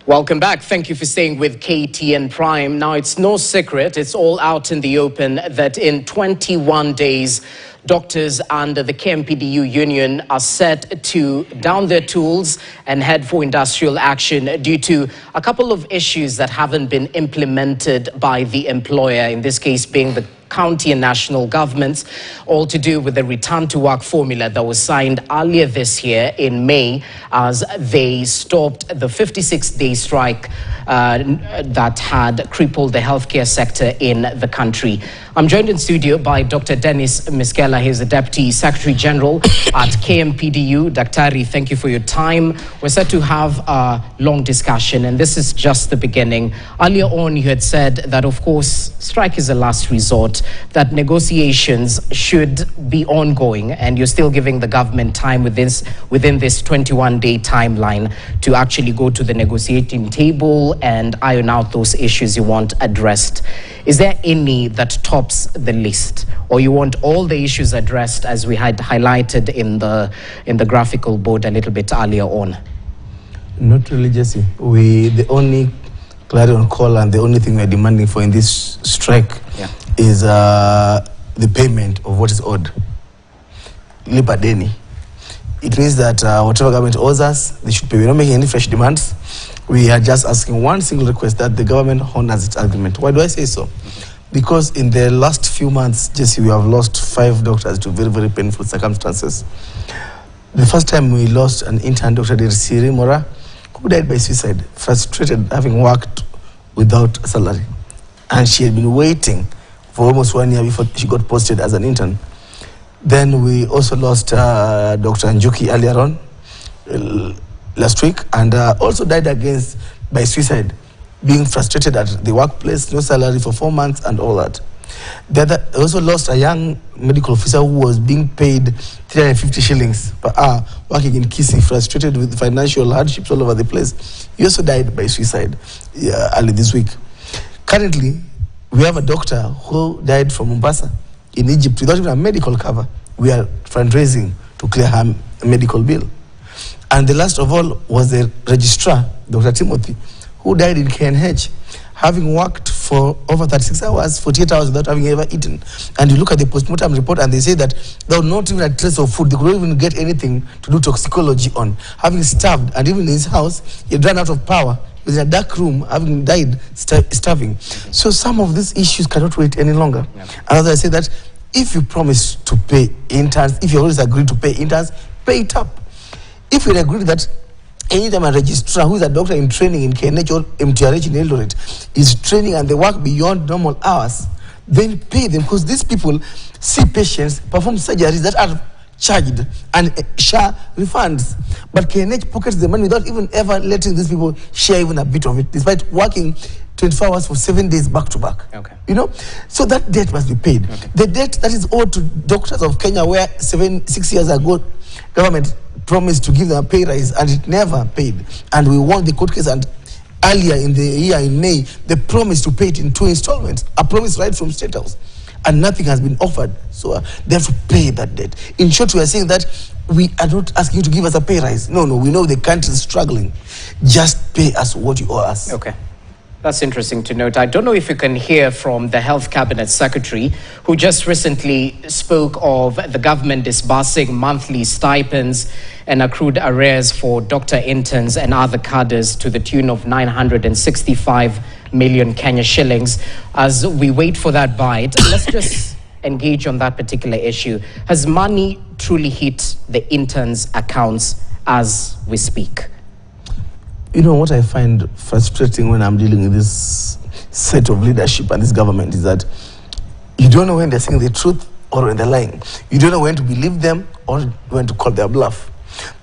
Welcome back. Thank you for staying with KTN Prime. Now, it's no secret, it's all out in the open that in 21 days, doctors under the KMPDU union are set to down their tools and head for industrial action due to a couple of issues that haven't been implemented by the employer, in this case being the county and national governments, all to do with the return to work formula that was signed earlier this year in May as they stopped the 56-day strike that had crippled the healthcare sector in the country. I'm joined in studio by Dr. Dennis Miskellah. He's the Deputy Secretary General at KMPDU. Daktari, thank you for your time. We're set to have a long discussion, and this is just the beginning. Earlier on, you had said that, of course, strike is a last resort, that negotiations should be ongoing, and you're still giving the government time within this 21-day timeline to actually go to the negotiating table and iron out those issues you want addressed. Is there any that tops the list, or you want all the issues addressed as we had highlighted in the graphical board a little bit earlier on? Not really, Jesse. The only clarion call and the only thing we're demanding for in this strike is the payment of what is owed. Lipa deni. It means that whatever government owes us, they should pay. We're not making any fresh demands. We are just asking one single request, that the government honors its agreement. Why do I say so? Because in the last few months, Jesse, we have lost 5 doctors to very, very painful circumstances. The first time we lost an intern, Dr. Dersiri Mora, who died by suicide, frustrated, having worked without salary. And she had been waiting for almost 1 year before she got posted as an intern. Then we also lost Dr. Njuki earlier on, last week, and also died by suicide, being frustrated at the workplace, no salary for 4 months and all that. They also lost a young medical officer who was being paid 350 shillings per hour, working in Kisi, frustrated with financial hardships all over the place. He also died by suicide early this week. Currently, we have a doctor who died from Mombasa in Egypt without even a medical cover. We are fundraising to clear her medical bill. And the last of all was the registrar, Dr. Timothy, who died in KNH, having worked for over 36 hours, 48 hours without having ever eaten. And you look at the postmortem report and they say that there was not even a trace of food. They couldn't even get anything to do toxicology on. Having starved, and even in his house, he had run out of power. He was in a dark room, having died starving. So some of these issues cannot wait any longer. Yeah. And as I say that, if you promise to pay interns, if you always agreed to pay interns, pay it up. If you agree that anytime a registrar who is a doctor in training in KNH or MTRH in Eldoret is training and they work beyond normal hours, then pay them, because these people see patients, perform surgeries that are charged and share refunds. But KNH pockets the money without even ever letting these people share even a bit of it, despite working 24 hours for 7 days back to back. Okay. You know, so that debt must be paid. Okay. The debt that is owed to doctors of Kenya, where 6 years ago, government promised to give them a pay rise and it never paid. And we won the court case, and earlier in the year, in May, they promised to pay it in 2 installments, a promise right from State House. And nothing has been offered. So they have to pay that debt. In short, we are saying that we are not asking you to give us a pay rise. No, we know the country is struggling. Just pay us what you owe us. Okay. That's interesting to note. I don't know if you can hear from the Health Cabinet Secretary, who just recently spoke of the government disbursing monthly stipends and accrued arrears for doctor interns and other cadres to the tune of 965 million Kenya shillings. As we wait for that bite, let's just engage on that particular issue. Has money truly hit the interns' accounts as we speak? You know, what I find frustrating when I'm dealing with this set of leadership and this government is that you don't know when they're saying the truth or when they're lying. You don't know when to believe them or when to call their bluff.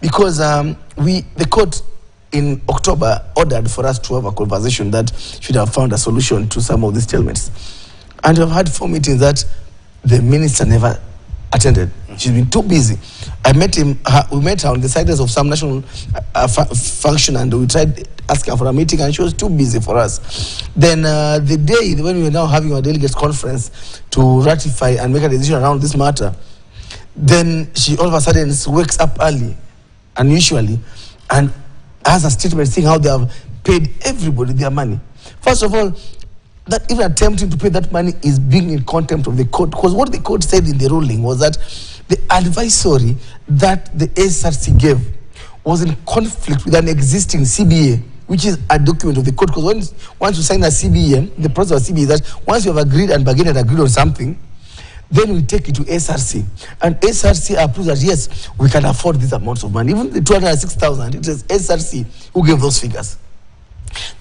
Because the court in October ordered for us to have a conversation that should have found a solution to some of these stalements. And we've had 4 meetings that the minister never attended. She's been too busy. We met her on the sidelines of some national function, and we tried asking her for a meeting, and she was too busy for us. Then the day when we were now having our delegates conference to ratify and make a decision around this matter, then she all of a sudden wakes up early, unusually, and has a statement saying how they have paid everybody their money. First of all, that even attempting to pay that money is being in contempt of the court, because what the court said in the ruling was that the advisory that the SRC gave was in conflict with an existing CBA, which is a document of the court. Because once you sign a CBA, the process of CBA is that once you have agreed and bargained and agreed on something, then we take it to SRC. And SRC approves that, yes, we can afford these amounts of money. Even the 206,000, it is SRC who gave those figures.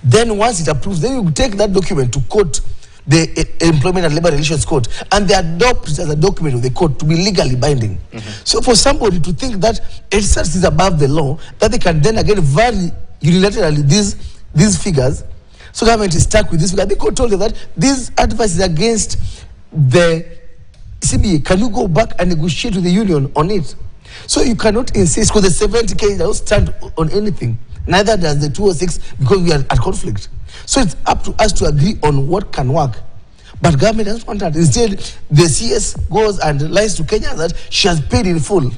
Then once it approves, then you take that document to court, the Employment and Labor Relations Court, and they adopt it as a document of the court to be legally binding. So for somebody to think that SRC is above the law, that they can then again vary unilaterally these figures, so government is stuck with this figure. The court told you that this advice is against the CBA. Can you go back and negotiate with the union on it? So you cannot insist, because the 70K doesn't stand on anything. Neither does the 206, because we are at conflict. So it's up to us to agree on what can work. But government doesn't want that. Instead, the CS goes and lies to Kenya that she has paid in full.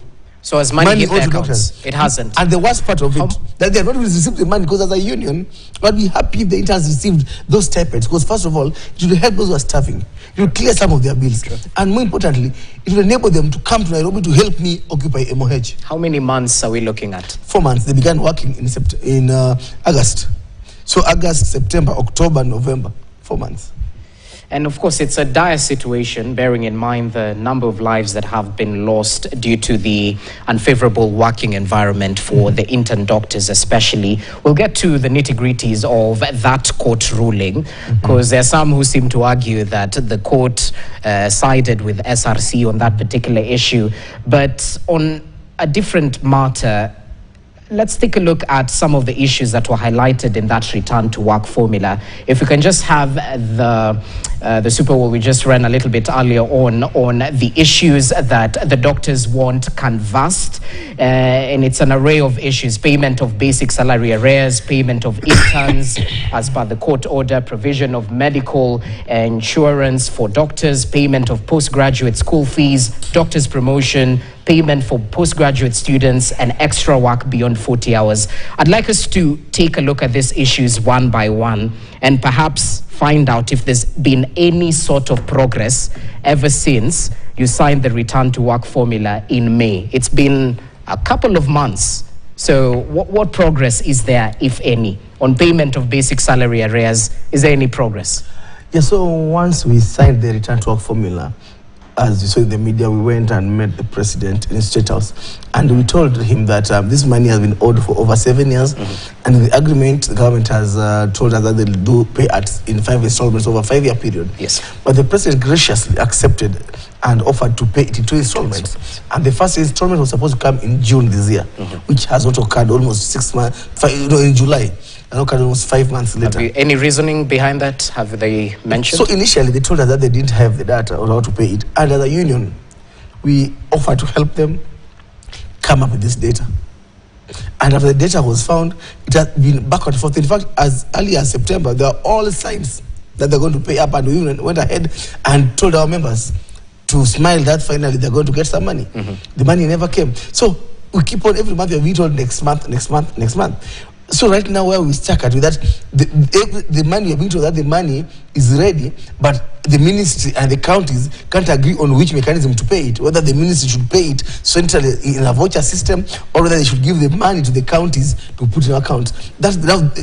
So as money hit their accounts, it hasn't. And the worst part of it, that they have not received the money, because as a union, I'd be happy if the interns received those stipends, because first of all, it will help those who are starving. It will clear some of their bills. Sure. And more importantly, it will enable them to come to Nairobi to help me occupy MOH. How many months are we looking at? 4 months. They began working in August. So August, September, October, November, 4 months. And of course, it's a dire situation, bearing in mind the number of lives that have been lost due to the unfavorable working environment for the intern doctors especially. We'll get to the nitty-gritties of that court ruling, because there are some who seem to argue that the court sided with SRC on that particular issue. But on a different matter, let's take a look at some of the issues that were highlighted in that return to work formula. If we can just have the Super Bowl we just ran a little bit earlier on the issues that the doctors want canvassed, and it's an array of issues: payment of basic salary arrears, payment of interns as per the court order, provision of medical insurance for doctors, payment of postgraduate school fees, doctors promotion, payment for postgraduate students, and extra work beyond 40 hours. I'd like us to take a look at these issues one by one and perhaps find out if there's been any sort of progress ever since you signed the return to work formula in May. It's been a couple of months. So what progress is there, if any, on payment of basic salary arrears? Is there any progress? Yeah, so once we signed the return to work formula, as you saw in the media, we went and met the president in the State House, and we told him that this money has been owed for over 7 years, and in the agreement, the government has told us that they'll do pay in 5 installments over a 5-year period. Yes. But the president graciously accepted and offered to pay it in 2 installments. And the first installment was supposed to come in June this year, which has not occurred almost 6 months, in July. And occurred almost 5 months later. Any reasoning behind that? Have they mentioned? So initially, they told us that they didn't have the data on how to pay it. And as a union, we offered to help them come up with this data. And after the data was found, it has been back and forth. In fact, as early as September, there are all signs that they're going to pay up, and we even went ahead and told our members to smile that finally they're going to get some money. The money never came. So we keep on every month, we're being told next month, next month, next month. So right now, where we stuck at with that, the money, we're being told that the money is ready, but the ministry and the counties can't agree on which mechanism to pay it, whether the ministry should pay it centrally in a voucher system, or whether they should give the money to the counties to put in accounts.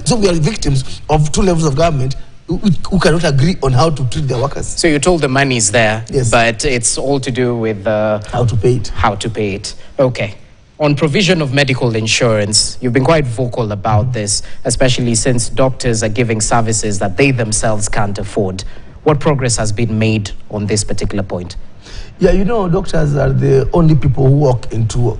So we are victims of 2 levels of government who cannot agree on how to treat their workers. So you're told the money's there, yes, but it's all to do with how to pay it. How to pay it. Okay. On provision of medical insurance, you've been quite vocal about this, especially since doctors are giving services that they themselves can't afford. What progress has been made on this particular point? Yeah, doctors are the only people who walk into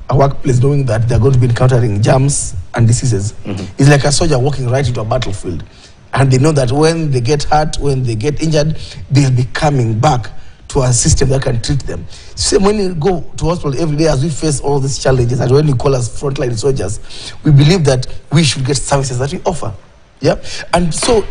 a workplace knowing that they're going to be encountering germs and diseases. It's like a soldier walking right into a battlefield. And they know that when they get hurt, when they get injured, they'll be coming back to a system that can treat them. Same when you go to hospital every day, as we face all these challenges, and when you call us frontline soldiers, we believe that we should get services that we offer. Yeah, and so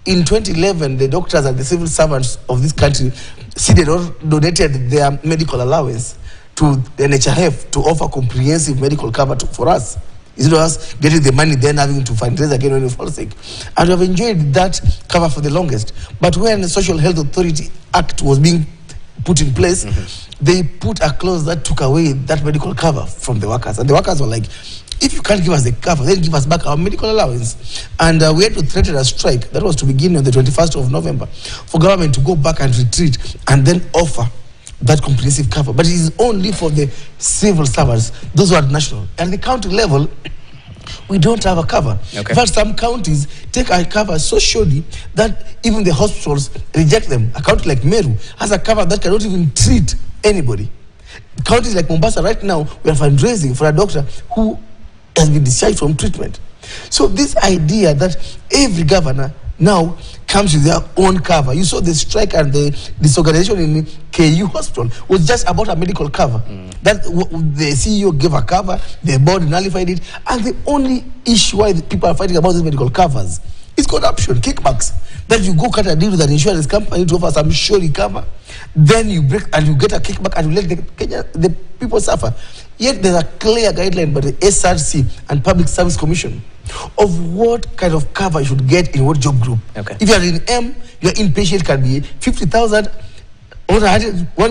in 2011, the doctors and the civil servants of this country seeded or donated their medical allowance to the NHIF to offer comprehensive medical cover for us Instead of us getting the money, then having to fundraise again when you fall sick. And we have enjoyed that cover for the longest. But when the Social Health Authority Act was being put in place, they put a clause that took away that medical cover from the workers. And the workers were like, if you can't give us the cover, then give us back our medical allowance. And we had to threaten a strike that was to begin on the 21st of November for government to go back and retreat and then offer that comprehensive cover. But it is only for the civil servants, those who are national. At the county level, we don't have a cover. In fact, some counties take a cover so shoddy that even the hospitals reject them. A county like Meru has a cover that cannot even treat anybody. Counties like Mombasa, right now, we are fundraising for a doctor who has been discharged from treatment. So this idea that every governor now comes with their own cover. You saw the strike and the disorganization in KU hospital was just about a medical cover. That the CEO gave a cover, the board nullified it, and the only issue why the people are fighting about these medical covers is corruption, kickbacks. That you go cut a deal with an insurance company to offer some surety cover, then you break and you get a kickback and you let the people suffer. Yet there's a clear guideline by the SRC and Public Service Commission of what kind of cover you should get in what job group. If you are in M, your inpatient can be 50,000, 1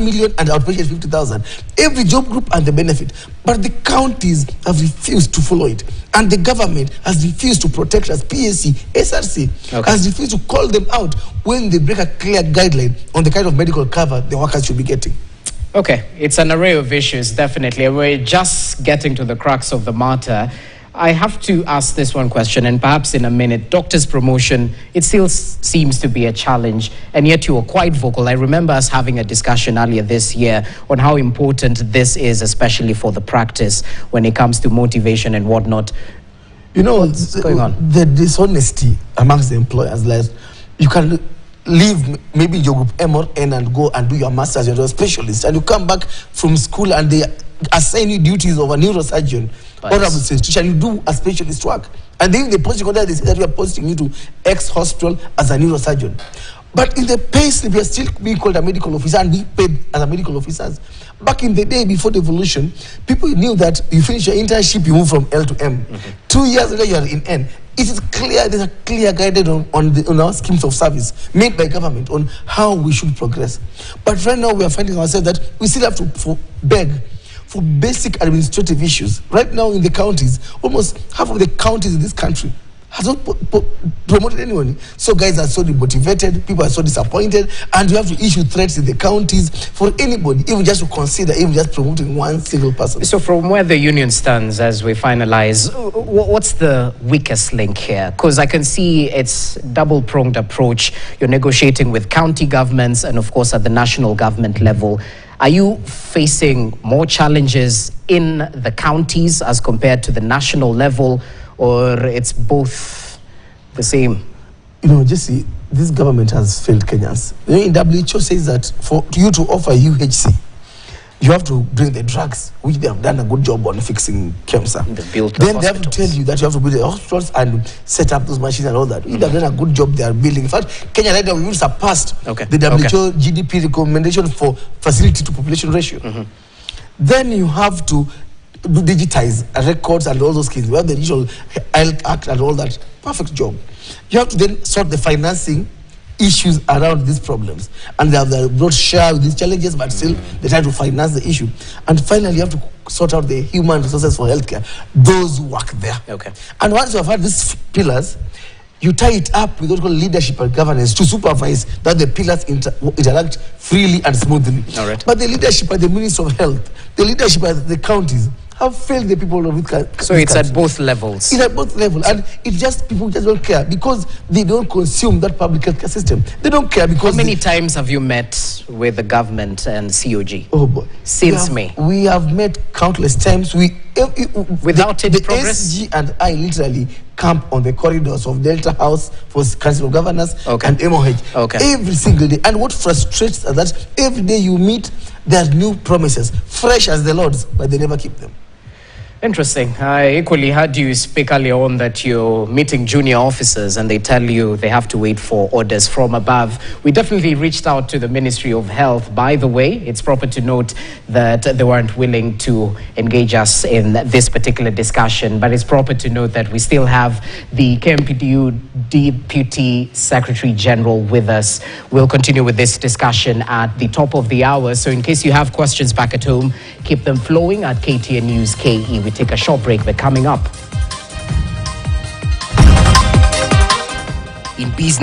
million, and outpatient 50,000. Every job group and the benefit. But the counties have refused to follow it. And the government has refused to protect us. PSC, SRC has refused to call them out when they break a clear guideline on the kind of medical cover the workers should be getting. Okay, it's an array of issues, definitely. We're just getting to the crux of the matter. I have to ask this one question, and perhaps in a minute. Doctors' promotion, it still seems to be a challenge, and yet you were quite vocal. I remember us having a discussion earlier this year on how important this is, especially for the practice when it comes to motivation and whatnot. You know, what's going on? The dishonesty amongst the employers, like you can leave maybe your group M or N and go and do your master's, you're a specialist, and you come back from school and they assign you duties of a neurosurgeon or a obstetrician, you do a specialist work. And then they post you there, they say that we are posting you to X hospital as a neurosurgeon. But in the pay slip, you are still being called a medical officer and being paid as a medical officer. Back in the day before the evolution, people knew that you finish your internship, you move from L to M. 2 years later, you are in N. It is clear, there's a clear guidance on our schemes of service made by government on how we should progress. But right now, we are finding ourselves that we still have to beg for basic administrative issues. Right now in the counties, almost half of the counties in this country has not promoted anyone. So guys are so demotivated, people are so disappointed, and you have to issue threats in the counties for anybody, even just to consider, even just promoting one single person. So from where the union stands as we finalize, what's the weakest link here? Because I can see it's double-pronged approach. You're negotiating with county governments and of course at the national government level. Are you facing more challenges in the counties as compared to the national level, or it's both the same? You know, Jesse, this government has failed Kenyans. You know, in WHO says that for you to offer UHC, you have to bring the drugs, which they have done a good job on fixing cancer. Then they have to tell you that you have to build the hospitals and set up those machines and all that. They have done a good job, they are building. In fact, Kenya right now, we will surpass the WHO GDP recommendation for facility to population ratio. Then you have to digitize records and all those things. We have the Digital Health Act and all that. Perfect job. You have to then sort the financing issues around these problems, and they have brought share with these challenges, but still they try to finance the issue. And finally, you have to sort out the human resources for healthcare, those who work there. And once you have had these pillars, you tie it up with what we call leadership and governance to supervise that the pillars interact freely and smoothly. But the leadership at the Ministry of Health, the leadership at the counties, have failed the people of this country. So it's at both levels. It's at both levels, and it's just people just don't care because they don't consume that public healthcare system. They don't care because. How many times have you met with the government and COG? Oh boy, since May. We have met countless times. Without any progress. SG and I literally camp on the corridors of Delta House for Council of Governors and MOH every single day. And what frustrates us that every day you meet, there are new promises, fresh as the Lord's, but they never keep them. Interesting. I equally heard you speak earlier on that you're meeting junior officers and they tell you they have to wait for orders from above. We definitely reached out to the Ministry of Health. By the way, it's proper to note that they weren't willing to engage us in this particular discussion, but it's proper to note that we still have the KMPDU Deputy Secretary General with us. We'll continue with this discussion at the top of the hour. So in case you have questions back at home, keep them flowing at KTN News KE. We take a short break, but coming up in business.